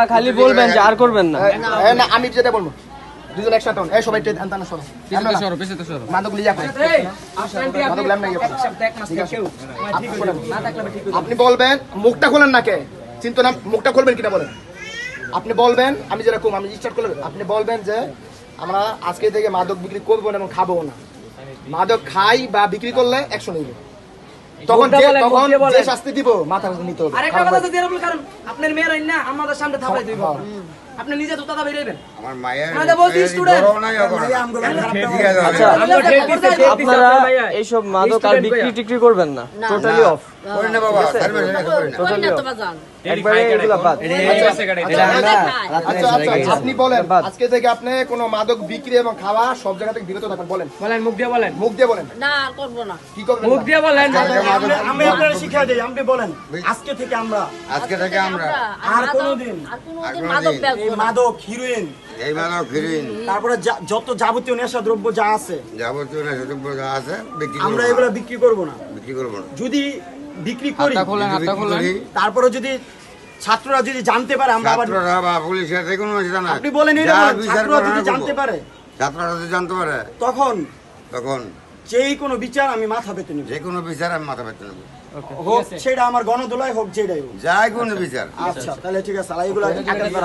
খালি বলবেন যে আর করবেন না। আমি যেটা বলবো দুজন একসাথে এই সবাই আপনি বলবেন মুখটা খোলেন না কে চিন্তা না মুখটা খুলবেন কিনা বলেন আপনি বলবেন আমি যেরকম আমি স্টার্ট করলে আপনি বলবেন যে আমরা আজকে থেকে মাদক বিক্রি করবো না এবং খাবো না মাদক খাই বা বিক্রি করলে অ্যাকশন নিব তখন যে শাস্তি দিব মাথা নিতে হবে আরেকটা কথা তো দিয়ে বল কারণ আপনার মেয়ের না আমাদের সামনে থাপাই দিব আপনি নিজে তো দাদা বেরিয়েবেন আমার মায়ের মানে বলছি স্টুডেন্ট আপনারা এইসব মাদক আর বিক্রি টিক্রি করবেন না টোটালি অফ করেন না বাবা করেন না তো বাজান একবারে এগুলা বাদ। আপনি বলেন আজকে থেকে আপনি কোনো মাদক বিক্রি এবং খাওয়া সব জায়গা থেকে বিরত থাকবেন বলেন বলেন মুখ দিয়ে বলেন মুখ দিয়ে বলেন না করব না কি করবেন মুখ দিয়ে বলেন আমি আপনাদের শিক্ষা দেই আপনি বলেন আজকে থেকে আমরা আর কোনোদিন মাদক এই মাদক হিরোইন তারপরে যত যাবতীয় নেশা দ্রব্য যা আছে আমরা এগুলো বিক্রি করব না যদি বিক্রি করি তারপরে যদি ছাত্ররা যদি জানতে পারে আমরা আবার আপনি বলেন ছাত্ররা যদি জানতে পারে তখন যেই কোনো বিচার আমি মাথা পেতে নেব হোক সেটা আমার গণদোলায় হোক যেটাই হোক যাই কোনো বিচার আচ্ছা তাহলে ঠিক আছে এগুলো